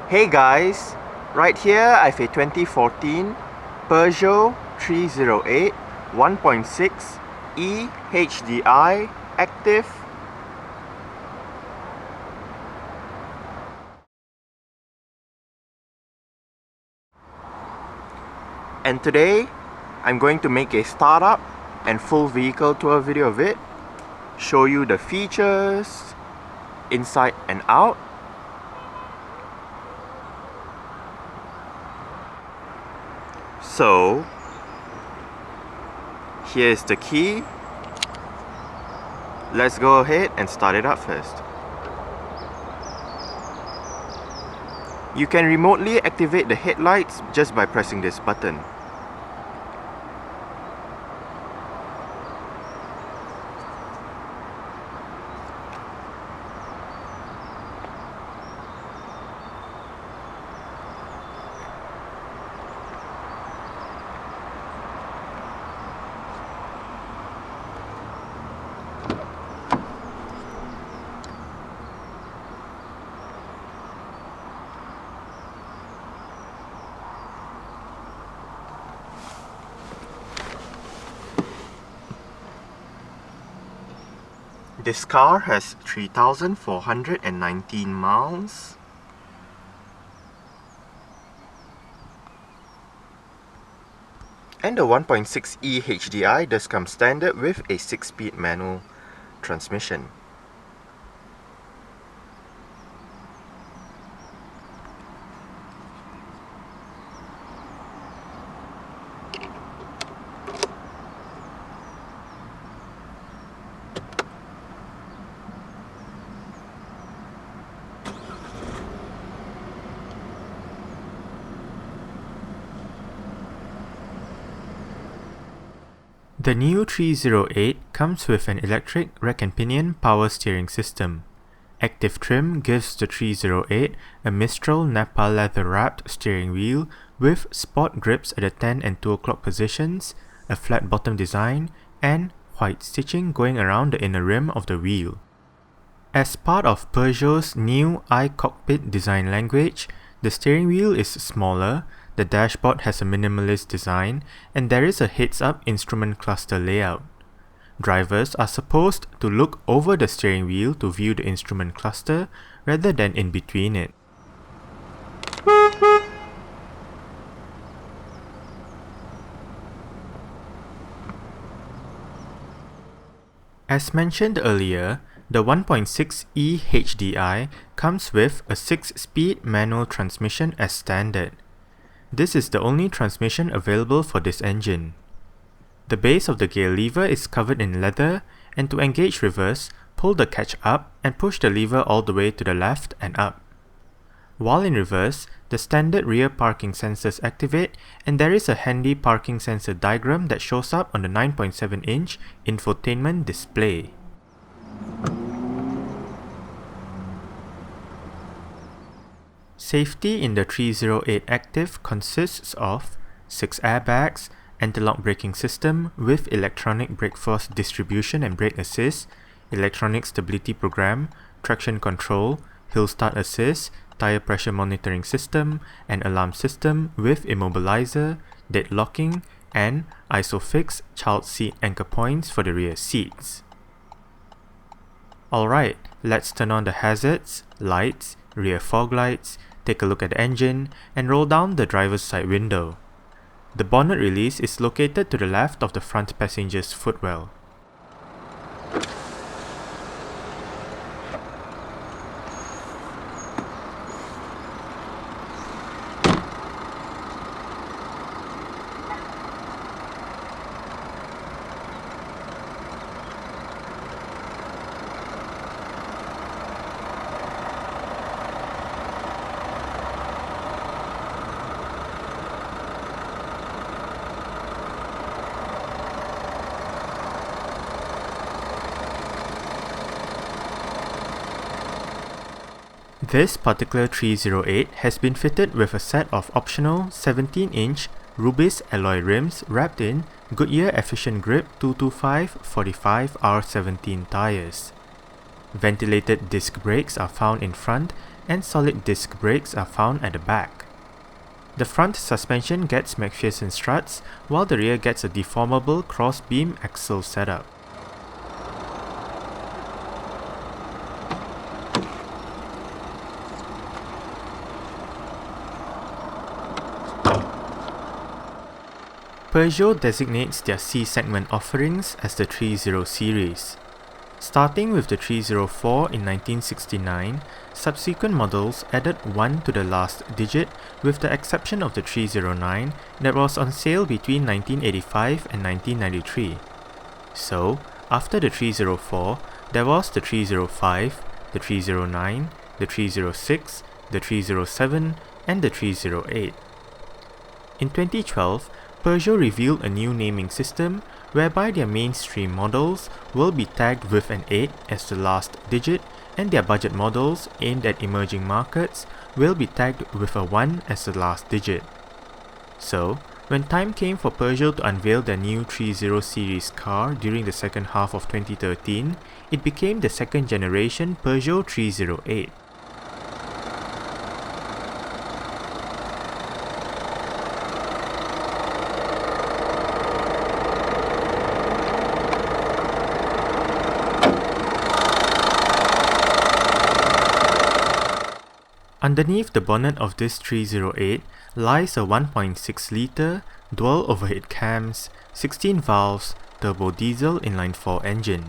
Hey guys, right here I have a 2014 Peugeot 308 1.6 e-HDi Active. And today I'm going to make a startup and full vehicle tour video of it, show you the features inside and out. So here's the key. Let's go ahead and start it up first. You can remotely activate the headlights just by pressing this button. This car has 3,419 miles. And the 1.6 e-HDi does come standard with a 6-speed manual transmission. The new 308 comes with an electric rack and pinion power steering system. Active trim gives the 308 a Mistral Nappa leather-wrapped steering wheel with sport grips at the 10 and 2 o'clock positions, a flat bottom design, and white stitching going around the inner rim of the wheel. As part of Peugeot's new iCockpit design language, the steering wheel is smaller, the dashboard has a minimalist design, and there is a heads-up instrument cluster layout. Drivers are supposed to look over the steering wheel to view the instrument cluster rather than in between it. As mentioned earlier, the 1.6 e-HDi comes with a 6-speed manual transmission as standard. This is the only transmission available for this engine. The base of the gear lever is covered in leather, and to engage reverse, pull the catch up and push the lever all the way to the left and up. While in reverse, the standard rear parking sensors activate, and there is a handy parking sensor diagram that shows up on the 9.7-inch infotainment display. Safety in the 308 Active consists of 6 airbags, anti-lock braking system with electronic brake force distribution and brake assist, electronic stability program, traction control, hill start assist, tire pressure monitoring system, and alarm system with immobilizer, dead locking, and ISOFIX child seat anchor points for the rear seats. Alright, let's turn on the hazards, lights, rear fog lights, take a look at the engine, and roll down the driver's side window. The bonnet release is located to the left of the front passenger's footwell. This particular 308 has been fitted with a set of optional 17-inch Rubis alloy rims wrapped in Goodyear Efficient Grip 225/45 R17 tires. Ventilated disc brakes are found in front and solid disc brakes are found at the back. The front suspension gets McPherson struts, while the rear gets a deformable cross-beam axle setup. Peugeot designates their C-segment offerings as the 30 series. Starting with the 304 in 1969, subsequent models added 1 to the last digit, with the exception of the 309 that was on sale between 1985 and 1993. So, after the 304, there was the 305, the 309, the 306, the 307, and the 308. In 2012, Peugeot revealed a new naming system whereby their mainstream models will be tagged with an 8 as the last digit, and their budget models aimed at emerging markets will be tagged with a 1 as the last digit. So, when time came for Peugeot to unveil their new 30 series car during the second half of 2013, it became the second generation Peugeot 308. Underneath the bonnet of this 308 lies a 1.6-litre, dual overhead cams, 16 valves, turbo diesel inline-4 engine.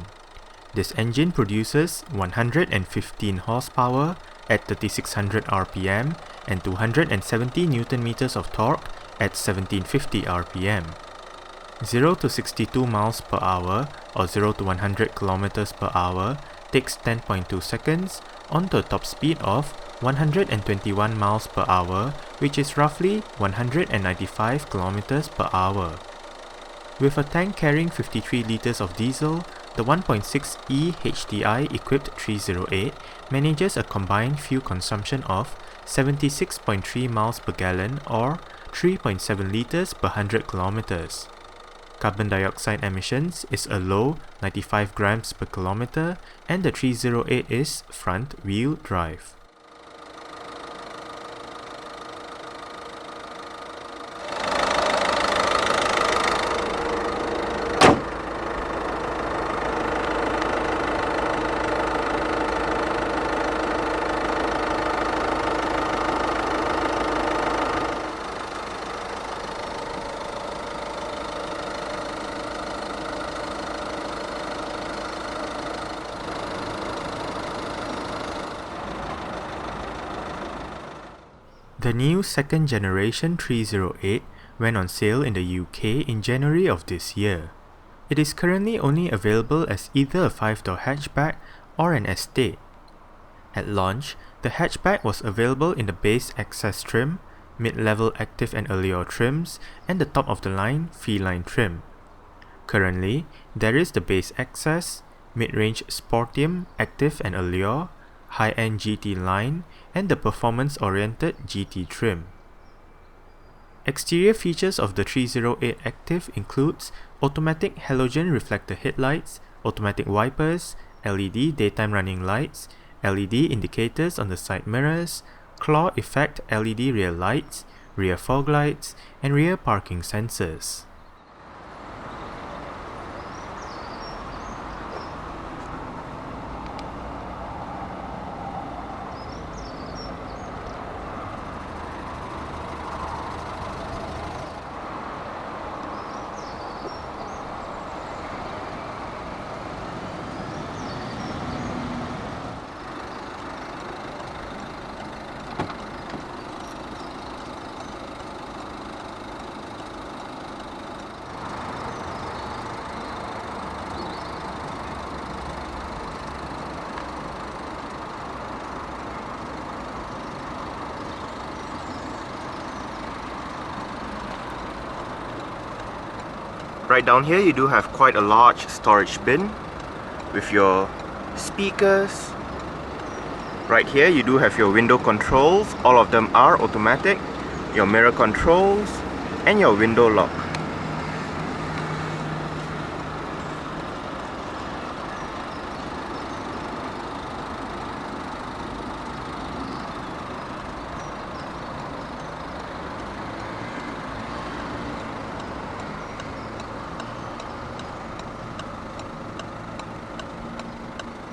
This engine produces 115 horsepower at 3600 rpm and 270 Nm of torque at 1750 rpm. 0 to 62 miles per hour or 0 to 100 km per hour takes 10.2 seconds onto a top speed of 121 miles per hour, which is roughly 195 km per hour. With a tank carrying 53 litres of diesel, the 1.6 e-HDi equipped 308 manages a combined fuel consumption of 76.3 miles per gallon or 3.7 litres per 100 kilometers. Carbon dioxide emissions is a low 95 grams per kilometer, and the 308 is front-wheel drive. The new second generation 308 went on sale in the UK in January of this year. It is currently only available as either a 5-door hatchback or an estate. At launch, the hatchback was available in the base access trim, mid-level Active and Allure trims, and the top-of-the-line Feline trim. Currently, there is the base access, mid-range Sportium, Active and Allure, high-end GT line, and the performance-oriented GT trim. Exterior features of the 308 Active includes automatic halogen reflector headlights, automatic wipers, LED daytime running lights, LED indicators on the side mirrors, claw effect LED rear lights, rear fog lights, and rear parking sensors. Right down here you do have quite a large storage bin with your speakers. Right here you do have your window controls, all of them are automatic, your mirror controls, and your window lock.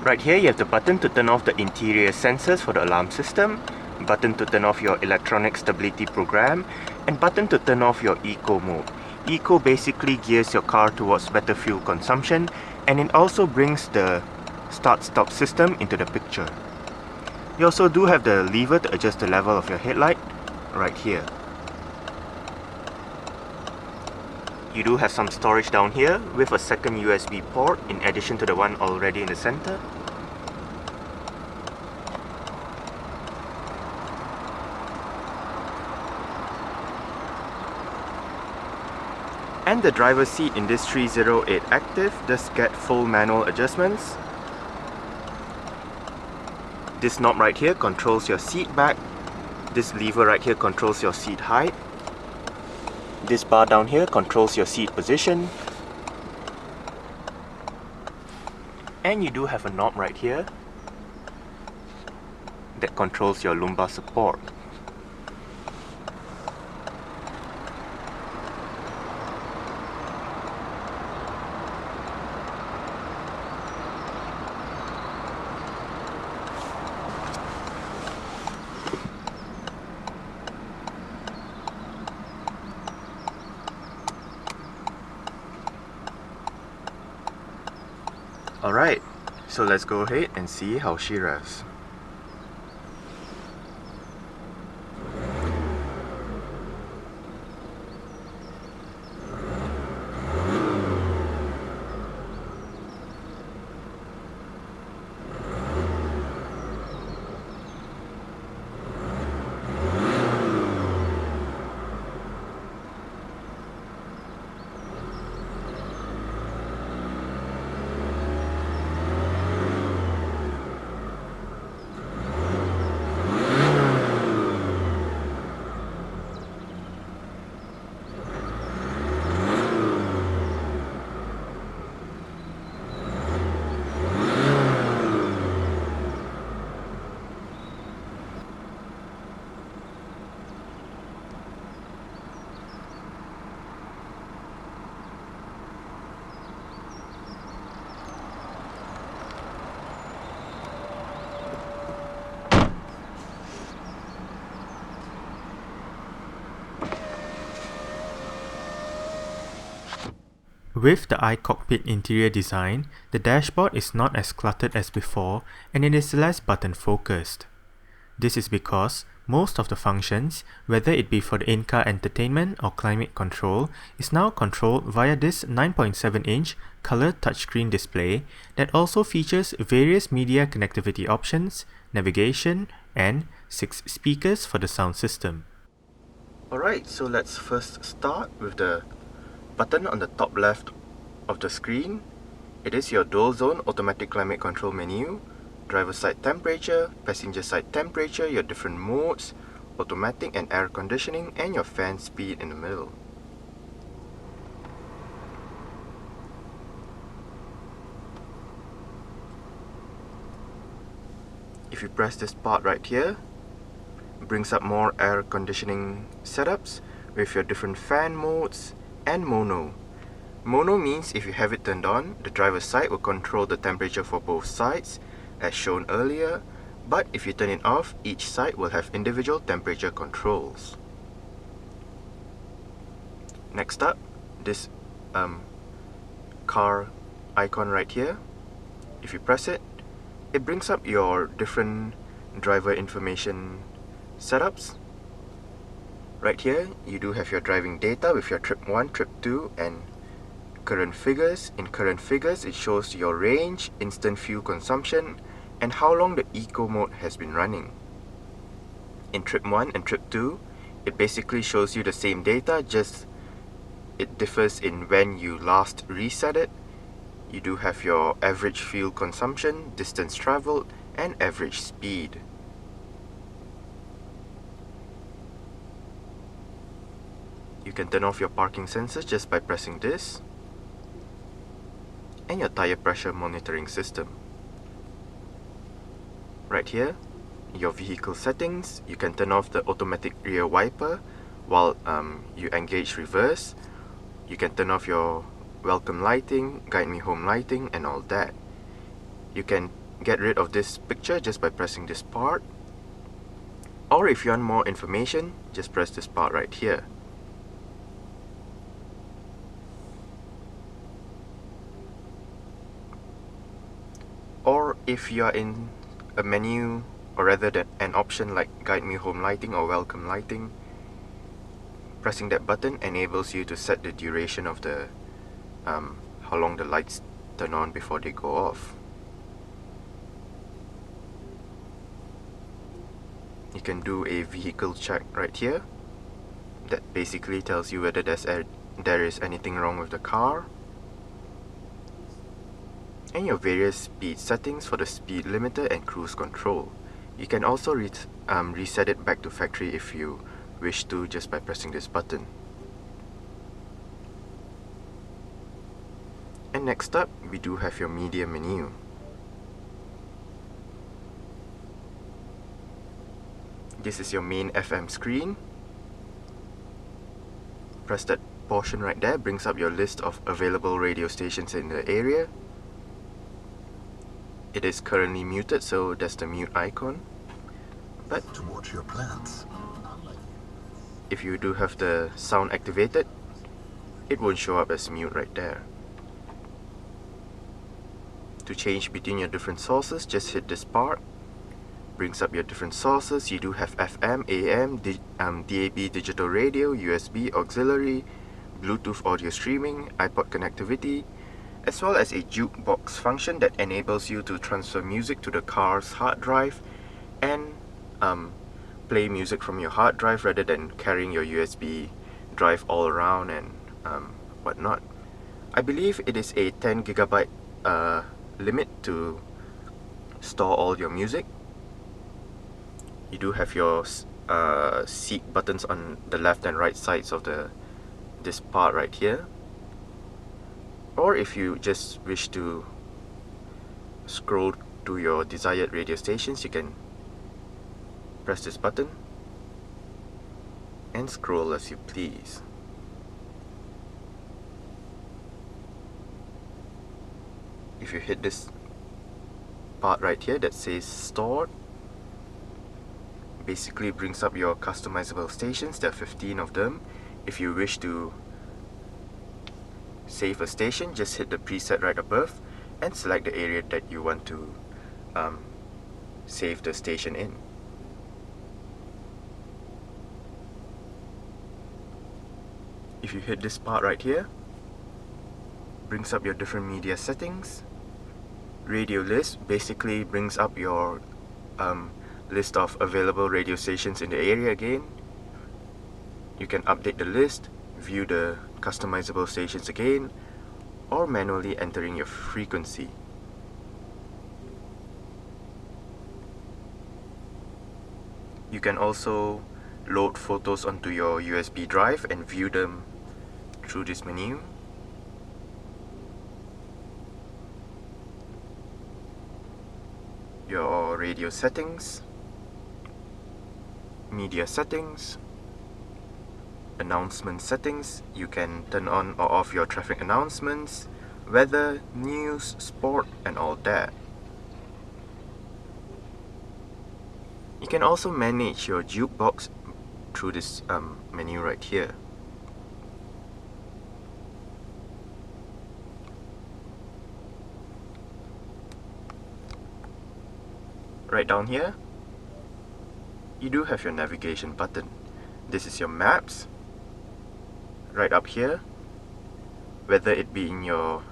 Right here you have the button to turn off the interior sensors for the alarm system, button to turn off your electronic stability program, and button to turn off your eco mode. Eco basically gears your car towards better fuel consumption, and it also brings the start-stop system into the picture. You also do have the lever to adjust the level of your headlight right here. You do have some storage down here with a second USB port in addition to the one already in the center. And the driver's seat in this 308 Active does get full manual adjustments. This knob right here controls your seat back. This lever right here controls your seat height. This bar down here controls your seat position. And you do have a knob right here that controls your lumbar support. Alright, so let's go ahead and see how she revs. With the iCockpit interior design, the dashboard is not as cluttered as before and it is less button focused. This is because most of the functions, whether it be for the in-car entertainment or climate control, is now controlled via this 9.7-inch color touchscreen display that also features various media connectivity options, navigation, and 6 speakers for the sound system. Alright, so let's first start with the button on the top left of the screen. It is your dual zone automatic climate control menu, driver side temperature, passenger side temperature, your different modes, automatic and air conditioning, and your fan speed in the middle. If you press this part right here, it brings up more air conditioning setups with your different fan modes and mono. Mono means if you have it turned on, the driver's side will control the temperature for both sides, as shown earlier, but if you turn it off, each side will have individual temperature controls. Next up, this car icon right here. If you press it, it brings up your different driver information setups. Right here, you do have your driving data with your trip 1, trip 2, and current figures. In current figures, it shows your range, instant fuel consumption, and how long the eco mode has been running. In trip 1 and trip 2, it basically shows you the same data, just it differs in when you last reset it. You do have your average fuel consumption, distance traveled, and average speed. You can turn off your parking sensors just by pressing this, and your tire pressure monitoring system. Right here, your vehicle settings, you can turn off the automatic rear wiper while you engage reverse. You can turn off your welcome lighting, guide me home lighting, and all that. You can get rid of this picture just by pressing this part, or if you want more information, just press this part right here. Or if you are in a menu, or rather an option like Guide Me Home Lighting or Welcome Lighting, pressing that button enables you to set the duration of the how long the lights turn on before they go off. You can do a vehicle check right here. That basically tells you whether there is anything wrong with the car. And your various speed settings for the speed limiter and cruise control. You can also reset it back to factory if you wish to, just by pressing this button. And next up, we do have your media menu. This is your main FM screen. Press that portion right there, brings up your list of available radio stations in the area. It is currently muted, so that's the mute icon. But to watch your plans. If you do have the sound activated, it won't show up as mute right there. To change between your different sources, just hit this part. Brings up your different sources. You do have FM, AM, DAB digital radio, USB auxiliary, Bluetooth audio streaming, iPod connectivity, as well as a jukebox function that enables you to transfer music to the car's hard drive and play music from your hard drive rather than carrying your USB drive all around and whatnot. I believe it is a 10 gigabyte limit to store all your music. You do have your seat buttons on the left and right sides of this part right here. Or if you just wish to scroll to your desired radio stations, you can press this button and scroll as you please. If you hit this part right here that says stored, basically brings up your customizable stations. There are 15 of them. If you wish to save a station, just hit the preset right above and select the area that you want to save the station in. If you hit this part right here, brings up your different media settings. Radio list basically brings up your list of available radio stations in the area again. You can update the list, view the customizable stations again, or manually entering your frequency. You can also load photos onto your USB drive and view them through this menu. Your radio settings, media settings, announcement settings. You can turn on or off your traffic announcements, weather, news, sport, and all that. You can also manage your jukebox through this menu right here. Right down here, you do have your navigation button. This is your maps. Right up here, whether it be in your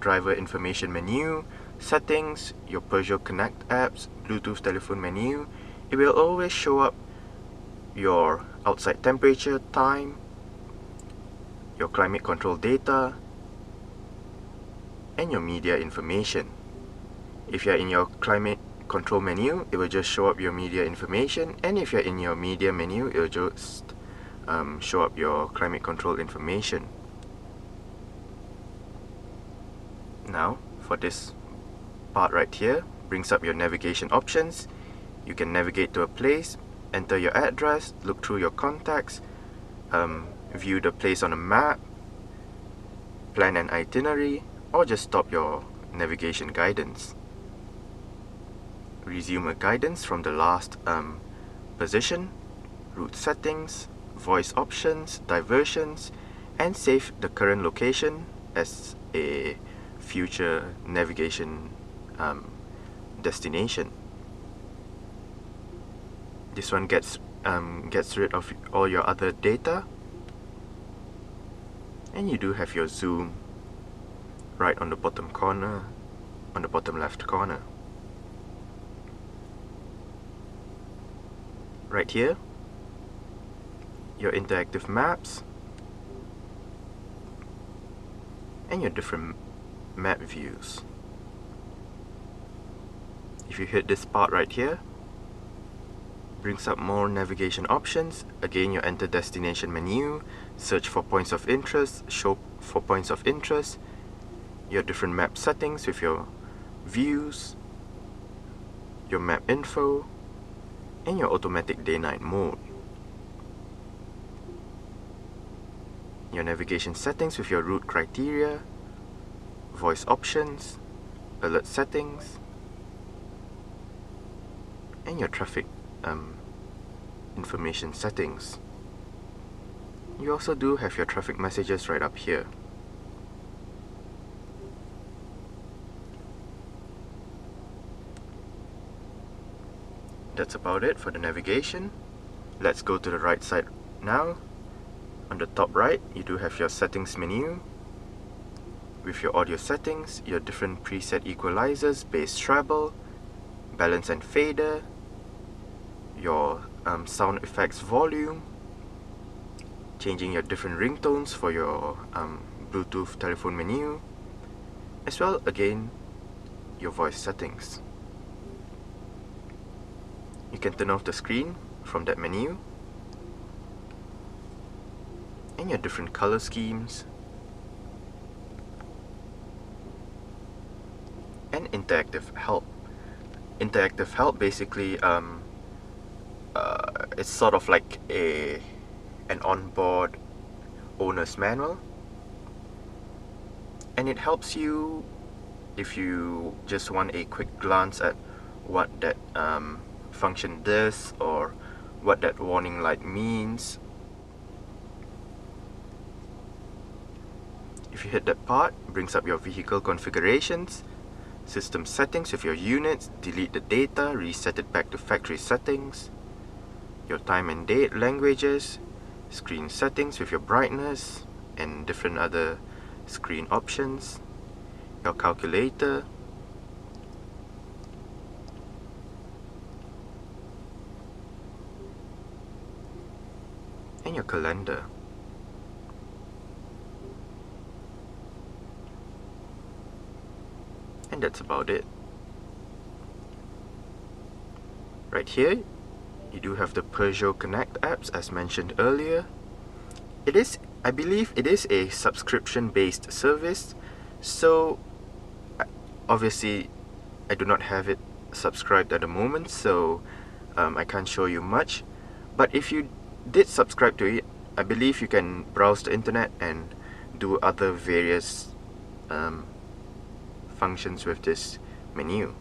driver information menu, settings, your Peugeot Connect apps, Bluetooth telephone menu, it will always show up your outside temperature, time, your climate control data, and your media information. If you're in your climate control menu, it will just show up your media information, and if you're in your media menu, it will just show up your climate control information. Now, for this part right here, brings up your navigation options. You can navigate to a place, enter your address, look through your contacts, view the place on a map, plan an itinerary, or just stop your navigation guidance. Resume a guidance from the last position, route settings, voice options, diversions, and save the current location as a future navigation destination. This one gets rid of all your other data, and you do have your zoom right on the bottom corner, on the bottom left corner. Right here, your interactive maps and your different map views. If you hit this part right here, brings up more navigation options. Again, you enter destination menu, search for points of interest, show for points of interest, your different map settings with your views, your map info, and your automatic day-night mode. Your navigation settings with your route criteria, voice options, alert settings, and your traffic information settings. You also do have your traffic messages right up here. That's about it for the navigation. Let's go to the right side now. On the top right, you do have your settings menu with your audio settings, your different preset equalizers, bass treble, balance and fader, your sound effects volume, changing your different ringtones for your Bluetooth telephone menu, as well again your voice settings. You can turn off the screen from that menu, and your different color schemes, and interactive help. Interactive help basically it's sort of like an onboard owner's manual, and it helps you if you just want a quick glance at what that function does or what that warning light means. If you hit that part, it brings up your vehicle configurations, system settings with your units, delete the data, reset it back to factory settings, your time and date, languages, screen settings with your brightness and different other screen options, your calculator, and your calendar. And that's about it. Right here, you do have the Peugeot Connect apps as mentioned earlier. I believe it is a subscription-based service, so obviously I do not have it subscribed at the moment, so I can't show you much. But if you did subscribe to it, I believe you can browse the internet and do other various functions with this menu.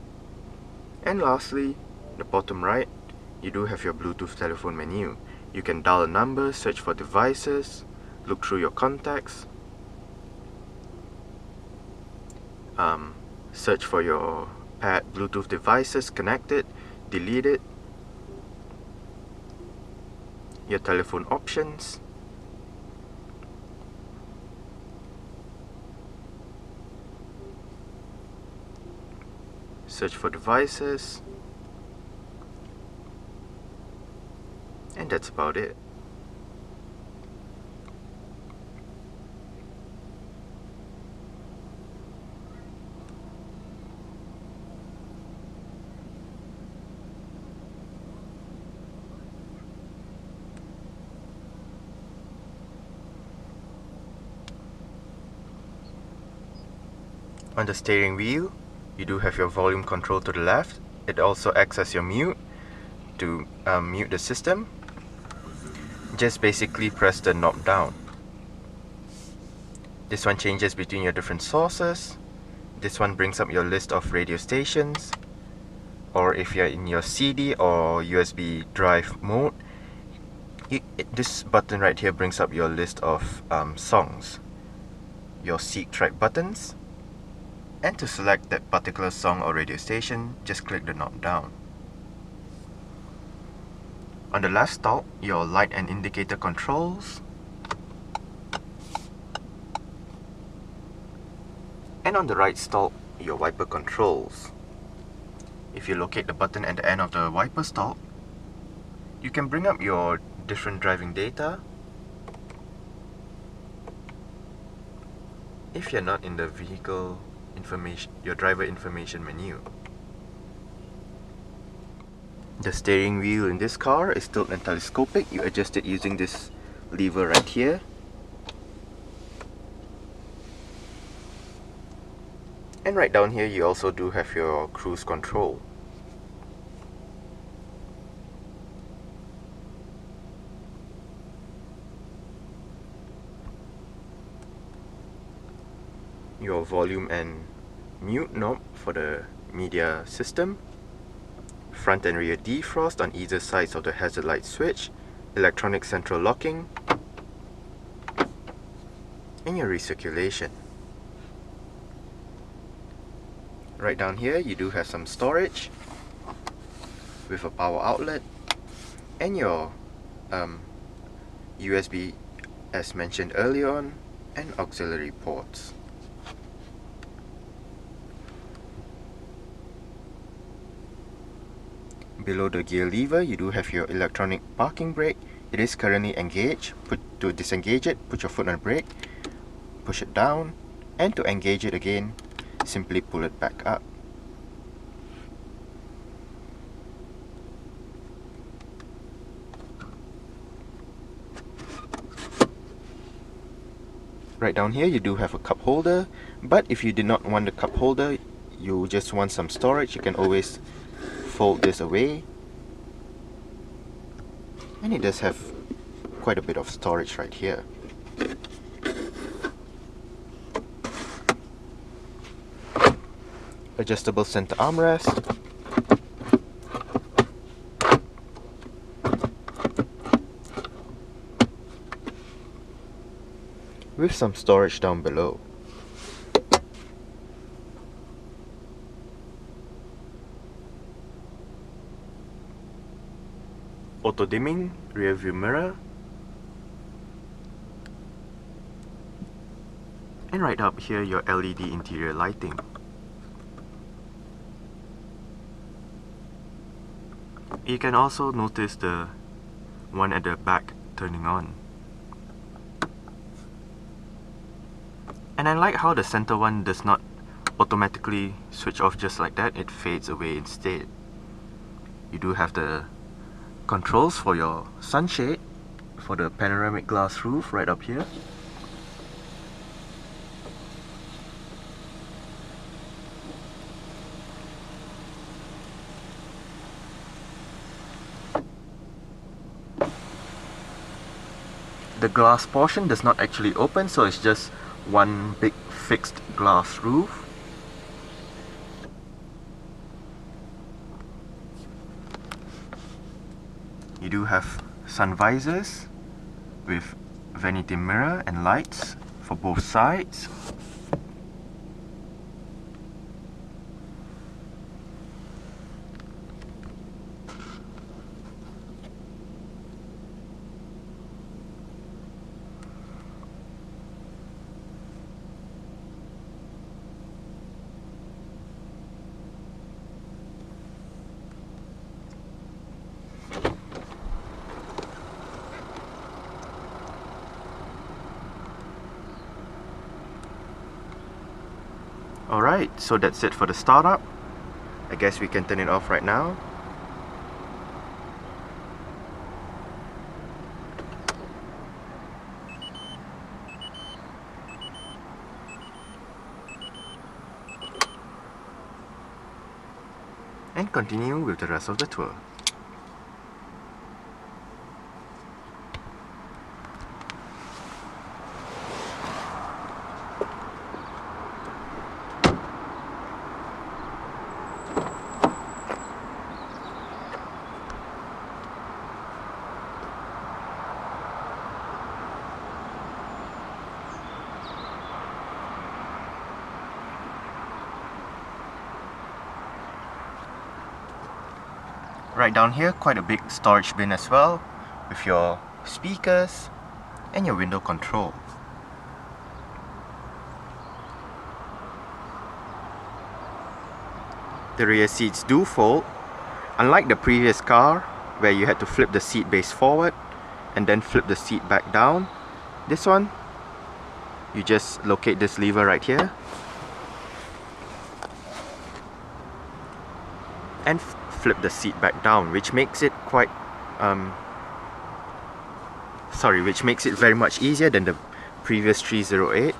And lastly, the bottom right, you do have your Bluetooth telephone menu. You can dial a number, search for devices, look through your contacts, search for your paired Bluetooth devices connected, delete it, your telephone options, search for devices, and that's about it. On the steering wheel, you do have your volume control to the left. It also acts as your mute to mute the system. Just basically press the knob down. This one changes between your different sources, This one brings up your list of radio stations, or if you're in your CD or USB drive mode, this button right here brings up your list of songs, your seek track buttons, and to select that particular song or radio station, just click the knob down. On the left stalk, your light and indicator controls, and on the right stalk, your wiper controls. If you locate the button at the end of the wiper stalk, you can bring up your different driving data. If you're not in the vehicle information, your driver information menu. The steering wheel in this car is tilt and telescopic. You adjust it using this lever right here. And right down here you also do have your cruise control. Your volume and mute knob for the media system, front and rear defrost on either sides of the hazard light switch, electronic central locking, and your recirculation. Right down here you do have some storage with a power outlet and your USB as mentioned earlier on, and auxiliary ports. Below the gear lever, you do have your electronic parking brake. It is currently engaged. To disengage it, put your foot on the brake, push it down, and to engage it again, simply pull it back up. Right down here, you do have a cup holder, but if you did not want the cup holder, you just want some storage, you can always fold this away, and it does have quite a bit of storage right here. Adjustable center armrest, with some storage down below. Auto dimming rear view mirror, and right up here your LED interior lighting. You can also notice the one at the back turning on. And I like how the center one does not automatically switch off just like that, it fades away instead. You do have the controls for your sunshade, for the panoramic glass roof right up here. The glass portion does not actually open, so it's just one big fixed glass roof. You do have sun visors with vanity mirror and lights for both sides. Alright, so that's it for the startup. I guess we can turn it off right now. And continue with the rest of the tour. Right down here, quite a big storage bin as well, with your speakers and your window control. The rear seats do fold. Unlike the previous car, where you had to flip the seat base forward and then flip the seat back down, this one, you just locate this lever right here and flip the seat back down, which makes it quite which makes it very much easier than the previous 308.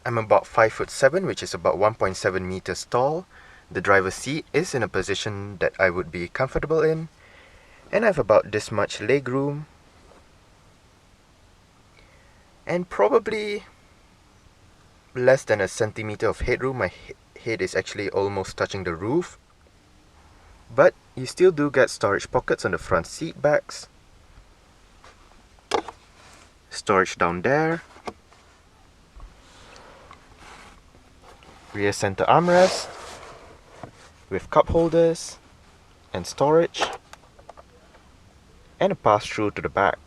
I'm about 5'7", which is about 1.7 meters tall. The driver's seat is in a position that I would be comfortable in, and I have about this much leg room, and probably less than a centimeter of headroom. My head is actually almost touching the roof, but you still do get storage pockets on the front seat backs, storage down there, rear center armrest with cup holders and storage, and a pass-through to the back.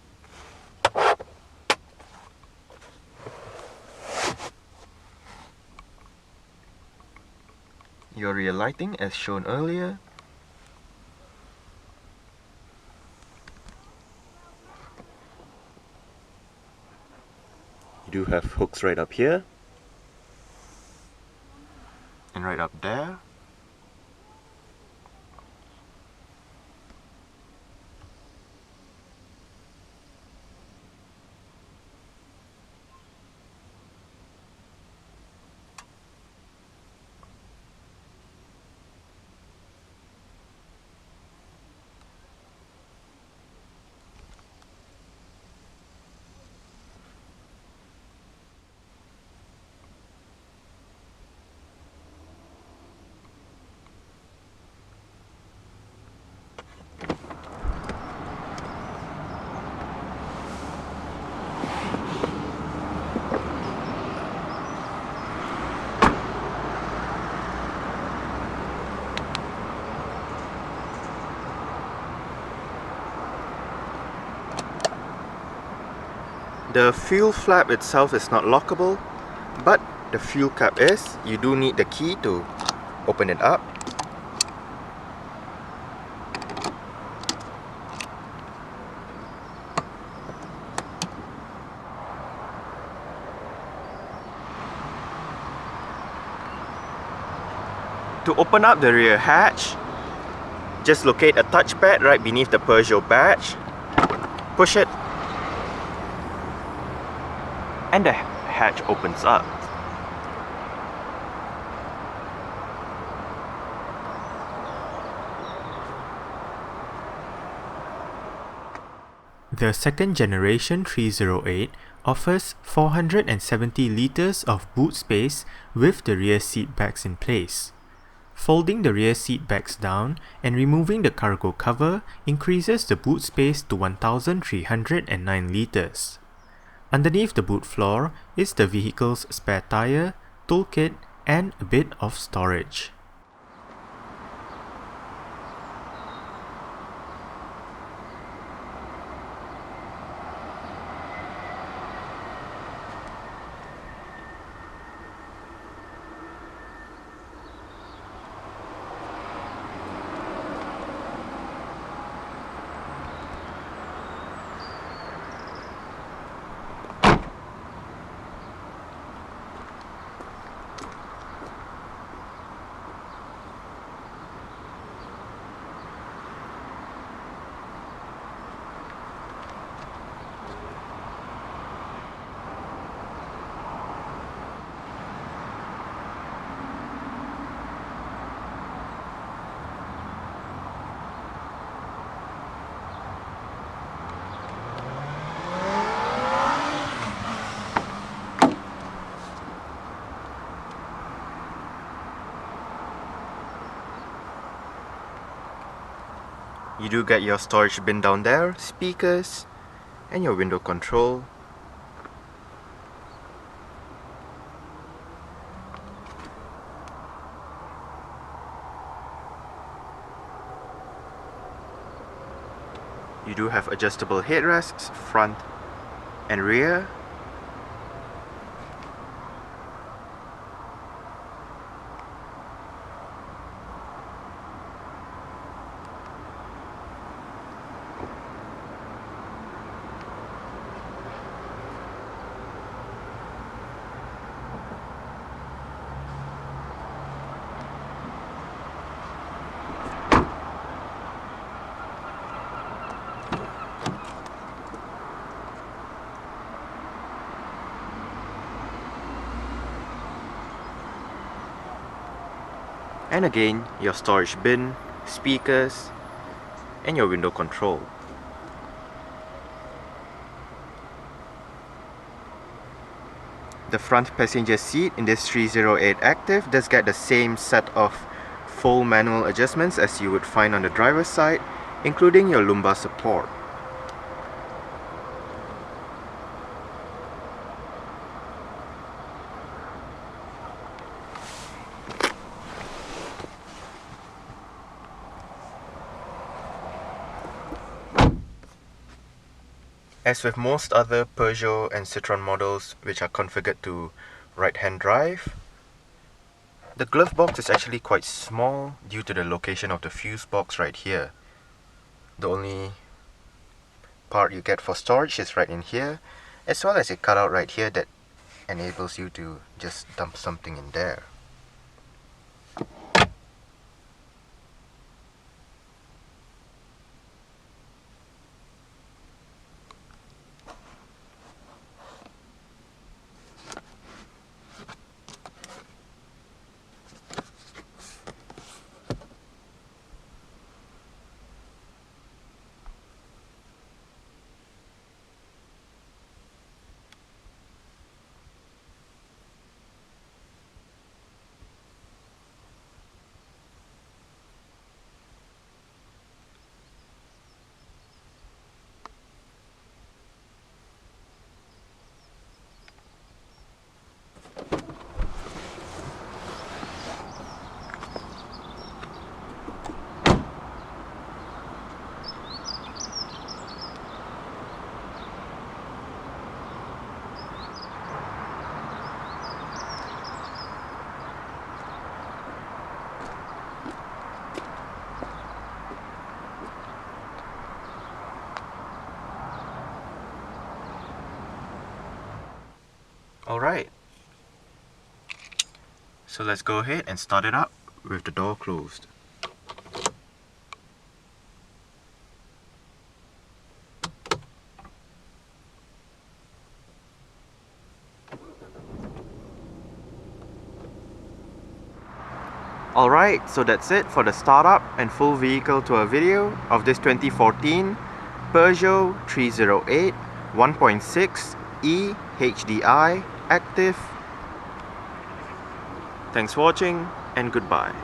Your rear lighting as shown earlier. You do have hooks right up here and right up there. The fuel flap itself is not lockable, but the fuel cap is. You do need the key to open it up. To open up the rear hatch, just locate a touchpad right beneath the Peugeot badge, push it, and the hatch opens up. The second generation 308 offers 470 litres of boot space with the rear seat backs in place. Folding the rear seat backs down and removing the cargo cover increases the boot space to 1,309 litres. Underneath the boot floor is the vehicle's spare tyre, toolkit, and a bit of storage. You do get your storage bin down there, speakers, and your window control. You do have adjustable headrests, front and rear. And again, your storage bin, speakers, and your window control. The front passenger seat in this 308 Active does get the same set of full manual adjustments as you would find on the driver's side, including your lumbar support. As with most other Peugeot and Citroën models which are configured to right-hand drive, the glove box is actually quite small due to the location of the fuse box right here. The only part you get for storage is right in here, as well as a cutout right here that enables you to just dump something in there. Alright, so let's go ahead and start it up with the door closed. Alright, so that's it for the startup and full vehicle tour video of this 2014 Peugeot 308 1.6 e-HDi Active. Thanks for watching and goodbye.